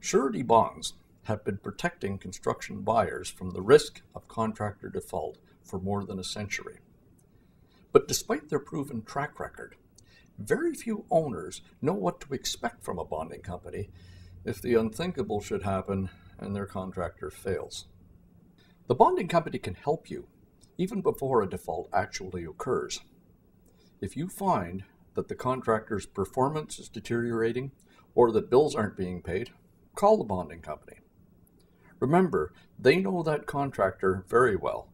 Surety bonds have been protecting construction buyers from the risk of contractor default for more than a century. But despite their proven track record, very few owners know what to expect from a bonding company if the unthinkable should happen and their contractor fails. The bonding company can help you even before a default actually occurs. If you find that the contractor's performance is deteriorating or that bills aren't being paid, call the bonding company. Remember, they know that contractor very well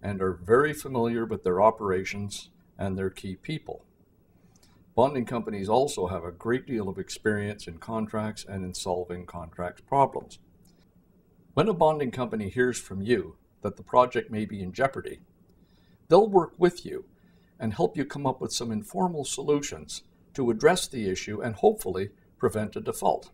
and are very familiar with their operations and their key people. Bonding companies also have a great deal of experience in contracts and in solving contract problems. When a bonding company hears from you that the project may be in jeopardy, they'll work with you and help you come up with some informal solutions to address the issue and hopefully prevent a default.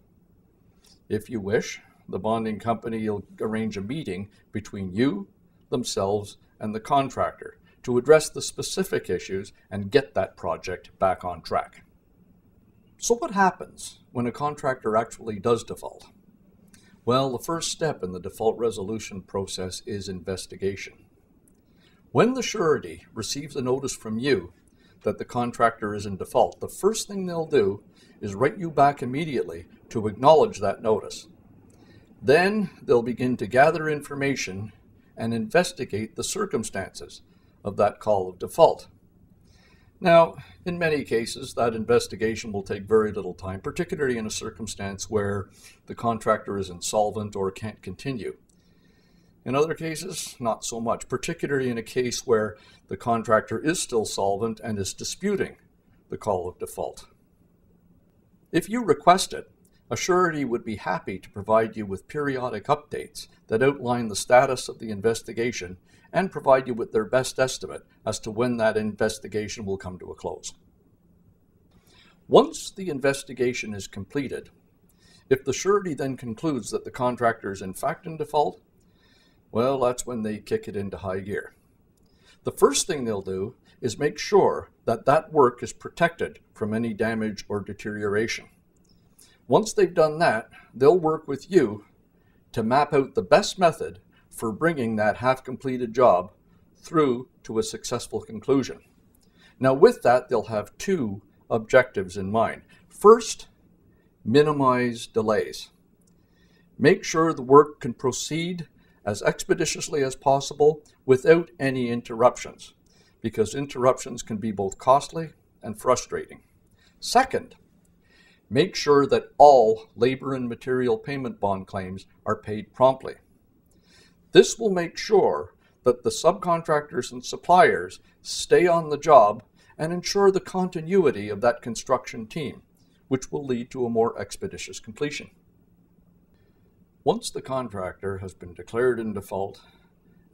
If you wish, the bonding company will arrange a meeting between you, themselves, and the contractor to address the specific issues and get that project back on track. So what happens when a contractor actually does default? Well, the first step in the default resolution process is investigation. When the surety receives a notice from you that the contractor is in default, the first thing they'll do is write you back immediately to acknowledge that notice. Then they'll begin to gather information and investigate the circumstances of that call of default. Now, in many cases, that investigation will take very little time, particularly in a circumstance where the contractor is insolvent or can't continue. In other cases, not so much, particularly in a case where the contractor is still solvent and is disputing the call of default. If you request it, a surety would be happy to provide you with periodic updates that outline the status of the investigation and provide you with their best estimate as to when that investigation will come to a close. Once the investigation is completed, if the surety then concludes that the contractor is in fact in default, well, that's when they kick it into high gear. The first thing they'll do is make sure that that work is protected from any damage or deterioration. Once they've done that, they'll work with you to map out the best method for bringing that half-completed job through to a successful conclusion. Now with that, they'll have two objectives in mind. First, minimize delays. Make sure the work can proceed as expeditiously as possible without any interruptions, because interruptions can be both costly and frustrating. Second, make sure that all labor and material payment bond claims are paid promptly. This will make sure that the subcontractors and suppliers stay on the job and ensure the continuity of that construction team, which will lead to a more expeditious completion. Once the contractor has been declared in default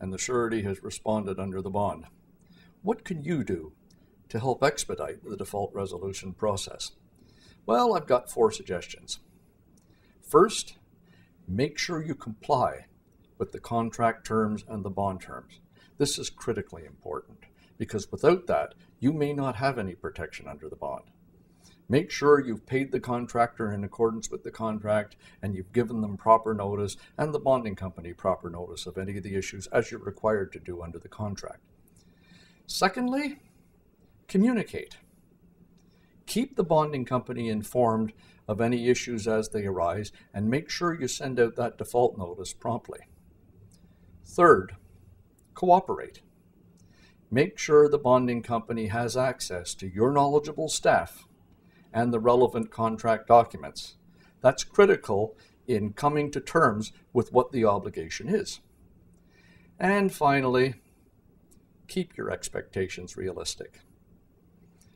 and the surety has responded under the bond, what can you do to help expedite the default resolution process? Well, I've got 4 suggestions. First, make sure you comply with the contract terms and the bond terms. This is critically important because without that, you may not have any protection under the bond. Make sure you've paid the contractor in accordance with the contract and you've given them proper notice and the bonding company proper notice of any of the issues as you're required to do under the contract. Secondly, communicate. Keep the bonding company informed of any issues as they arise and make sure you send out that default notice promptly. Third, cooperate. Make sure the bonding company has access to your knowledgeable staff and the relevant contract documents. That's critical in coming to terms with what the obligation is. And finally, keep your expectations realistic.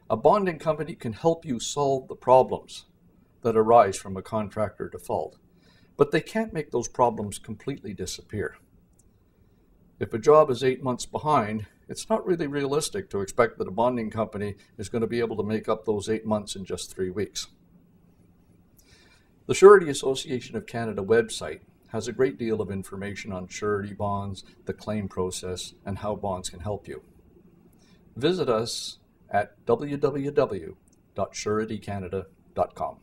A bonding company can help you solve the problems that arise from a contractor default, but they can't make those problems completely disappear. If a job is 8 months behind, it's not really realistic to expect that a bonding company is going to be able to make up those 8 months in just 3 weeks. The Surety Association of Canada website has a great deal of information on surety bonds, the claim process, and how bonds can help you. Visit us at www.suretycanada.com.